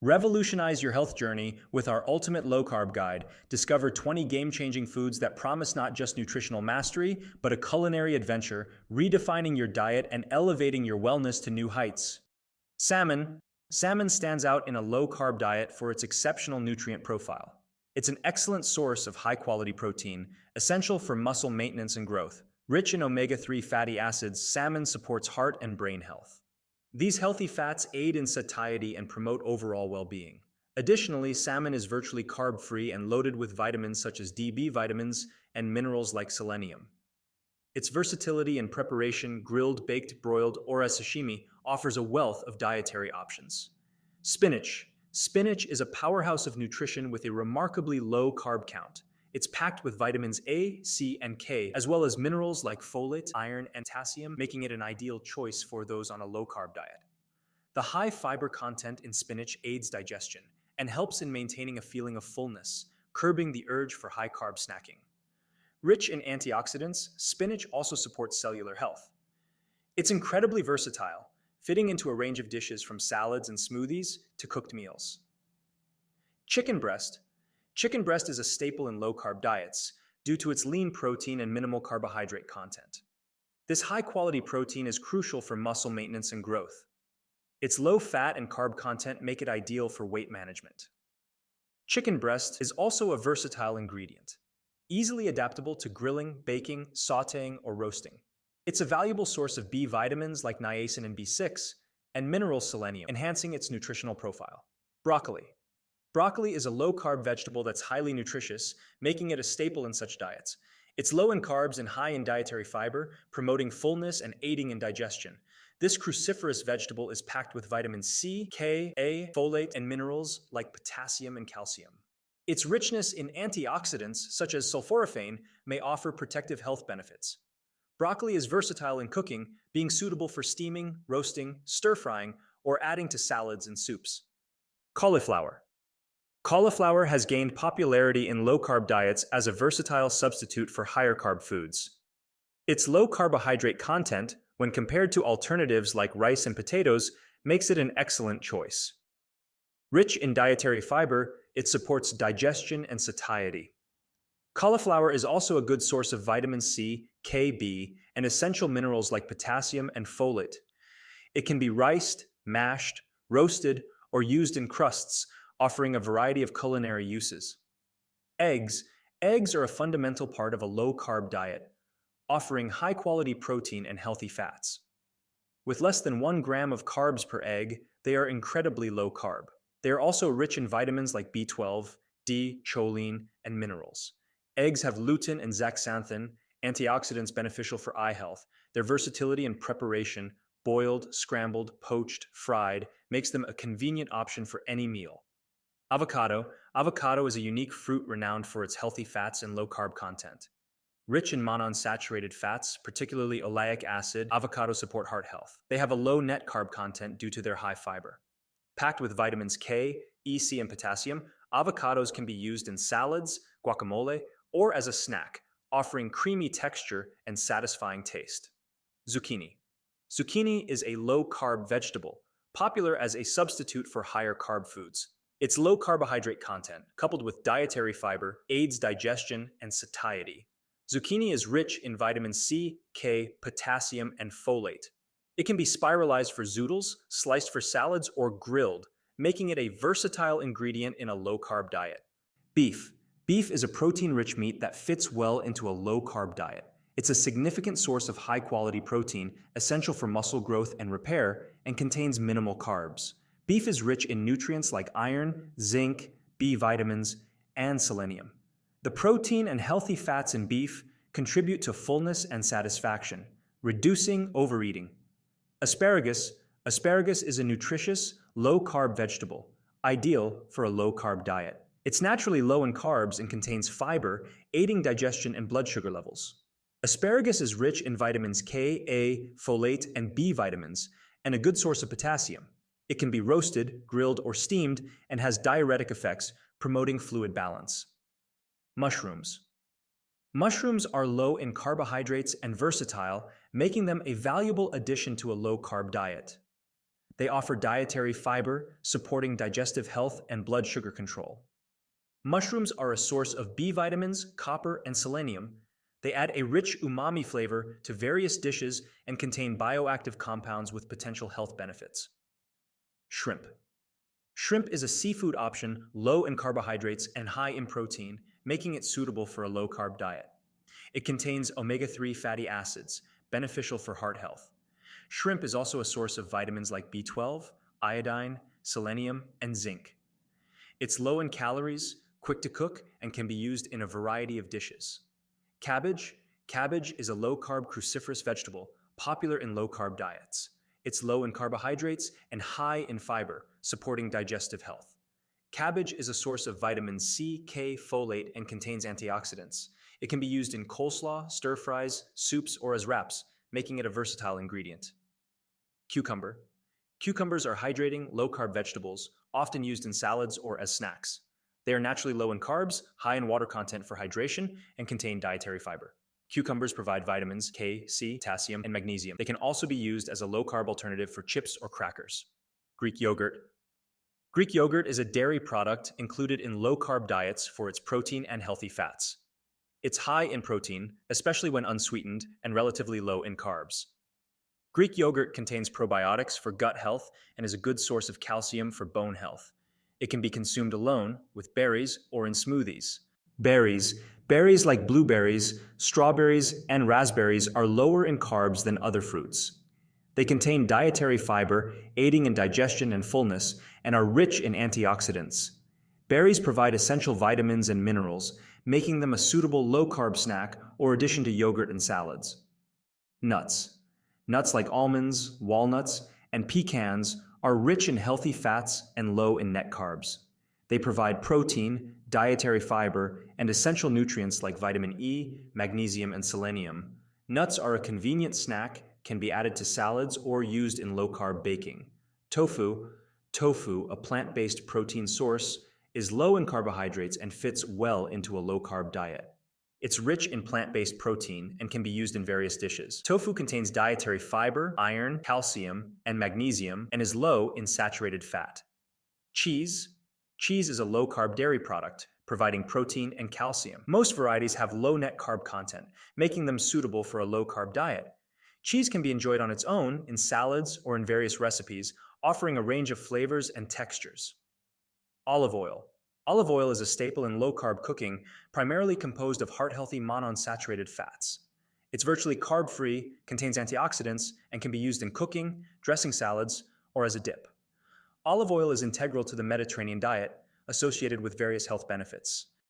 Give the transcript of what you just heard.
Revolutionize your health journey with our ultimate low-carb guide. Discover 20 game-changing foods that promise not just nutritional mastery, but a culinary adventure, redefining your diet and elevating your wellness to new heights. Salmon. Salmon stands out in a low-carb diet for its exceptional nutrient profile. It's an excellent source of high-quality protein, essential for muscle maintenance and growth. Rich in omega-3 fatty acids, salmon supports heart and brain health. These healthy fats aid in satiety and promote overall well-being. Additionally, salmon is virtually carb-free and loaded with vitamins such as D, vitamins, and minerals like selenium. Its versatility in preparation, grilled, baked, broiled, or as sashimi, offers a wealth of dietary options. Spinach. Spinach is a powerhouse of nutrition with a remarkably low carb count. It's packed with vitamins A, C, and K, as well as minerals like folate, iron, and potassium, making it an ideal choice for those on a low-carb diet. The high fiber content in spinach aids digestion and helps in maintaining a feeling of fullness, curbing the urge for high-carb snacking. Rich in antioxidants, spinach also supports cellular health. It's incredibly versatile, fitting into a range of dishes from salads and smoothies to cooked meals. Chicken breast. Chicken breast is a staple in low-carb diets due to its lean protein and minimal carbohydrate content. This high-quality protein is crucial for muscle maintenance and growth. Its low fat and carb content make it ideal for weight management. Chicken breast is also a versatile ingredient, easily adaptable to grilling, baking, sautéing, or roasting. It's a valuable source of B vitamins like niacin and B6, and mineral selenium, enhancing its nutritional profile. Broccoli. Broccoli is a low-carb vegetable that's highly nutritious, making it a staple in such diets. It's low in carbs and high in dietary fiber, promoting fullness and aiding in digestion. This cruciferous vegetable is packed with vitamins C, K, A, folate, and minerals like potassium and calcium. Its richness in antioxidants, such as sulforaphane, may offer protective health benefits. Broccoli is versatile in cooking, being suitable for steaming, roasting, stir-frying, or adding to salads and soups. Cauliflower. Cauliflower has gained popularity in low-carb diets as a versatile substitute for higher-carb foods. Its low carbohydrate content, when compared to alternatives like rice and potatoes, makes it an excellent choice. Rich in dietary fiber, it supports digestion and satiety. Cauliflower is also a good source of vitamin C, K, B, and essential minerals like potassium and folate. It can be riced, mashed, roasted, or used in crusts, offering a variety of culinary uses. Eggs. Eggs are a fundamental part of a low-carb diet, offering high-quality protein and healthy fats. With less than 1 gram of carbs per egg, they are incredibly low-carb. They are also rich in vitamins like B12, D, choline, and minerals. Eggs have lutein and zeaxanthin, antioxidants beneficial for eye health. Their versatility in preparation, boiled, scrambled, poached, fried, makes them a convenient option for any meal. Avocado. Avocado is a unique fruit renowned for its healthy fats and low-carb content. Rich in monounsaturated fats, particularly oleic acid, avocados support heart health. They have a low net carb content due to their high fiber. Packed with vitamins K, E, C, and potassium, avocados can be used in salads, guacamole, or as a snack, offering creamy texture and satisfying taste. Zucchini. Zucchini is a low-carb vegetable, popular as a substitute for higher carb foods. Its low carbohydrate content, coupled with dietary fiber, aids digestion and satiety. Zucchini is rich in vitamin C, K, potassium, and folate. It can be spiralized for zoodles, sliced for salads, or grilled, making it a versatile ingredient in a low-carb diet. Beef. Beef is a protein-rich meat that fits well into a low-carb diet. It's a significant source of high-quality protein, essential for muscle growth and repair, and contains minimal carbs. Beef is rich in nutrients like iron, zinc, B vitamins, and selenium. The protein and healthy fats in beef contribute to fullness and satisfaction, reducing overeating. Asparagus. Asparagus is a nutritious, low-carb vegetable, ideal for a low-carb diet. It's naturally low in carbs and contains fiber, aiding digestion and blood sugar levels. Asparagus is rich in vitamins K, A, folate, and B vitamins, and a good source of potassium. It can be roasted, grilled, or steamed, and has diuretic effects, promoting fluid balance. Mushrooms. Mushrooms are low in carbohydrates and versatile, making them a valuable addition to a low-carb diet. They offer dietary fiber, supporting digestive health and blood sugar control. Mushrooms are a source of B vitamins, copper, and selenium. They add a rich umami flavor to various dishes and contain bioactive compounds with potential health benefits. Shrimp. Shrimp is a seafood option low in carbohydrates and high in protein, making it suitable for a low-carb diet. It contains omega-3 fatty acids, beneficial for heart health. Shrimp is also a source of vitamins like B12, iodine, selenium, and zinc. It's low in calories, quick to cook, and can be used in a variety of dishes. Cabbage. Cabbage is a low-carb cruciferous vegetable, popular in low-carb diets. It's low in carbohydrates and high in fiber, supporting digestive health. Cabbage is a source of vitamins C, K, folate, and contains antioxidants. It can be used in coleslaw, stir-fries, soups, or as wraps, making it a versatile ingredient. Cucumber. Cucumbers are hydrating, low-carb vegetables, often used in salads or as snacks. They are naturally low in carbs, high in water content for hydration, and contain dietary fiber. Cucumbers provide vitamins K, C, potassium, and magnesium. They can also be used as a low-carb alternative for chips or crackers. Greek yogurt. Greek yogurt is a dairy product included in low-carb diets for its protein and healthy fats. It's high in protein, especially when unsweetened, and relatively low in carbs. Greek yogurt contains probiotics for gut health and is a good source of calcium for bone health. It can be consumed alone, with berries, or in smoothies. Berries. Berries like blueberries, strawberries, and raspberries are lower in carbs than other fruits. They contain dietary fiber, aiding in digestion and fullness, and are rich in antioxidants. Berries provide essential vitamins and minerals, making them a suitable low-carb snack or addition to yogurt and salads. Nuts. Nuts like almonds, walnuts, and pecans are rich in healthy fats and low in net carbs. They provide protein, dietary fiber, and essential nutrients like vitamin E, magnesium, and selenium. Nuts are a convenient snack, can be added to salads or used in low-carb baking. Tofu, a plant-based protein source, is low in carbohydrates and fits well into a low-carb diet. It's rich in plant-based protein and can be used in various dishes. Tofu contains dietary fiber, iron, calcium, and magnesium, and is low in saturated fat. Cheese. Cheese is a low-carb dairy product, providing protein and calcium. Most varieties have low net carb content, making them suitable for a low-carb diet. Cheese can be enjoyed on its own, in salads, or in various recipes, offering a range of flavors and textures. Olive oil. Olive oil is a staple in low-carb cooking, primarily composed of heart-healthy monounsaturated fats. It's virtually carb-free, contains antioxidants, and can be used in cooking, dressing salads, or as a dip. Olive oil is integral to the Mediterranean diet, associated with various health benefits.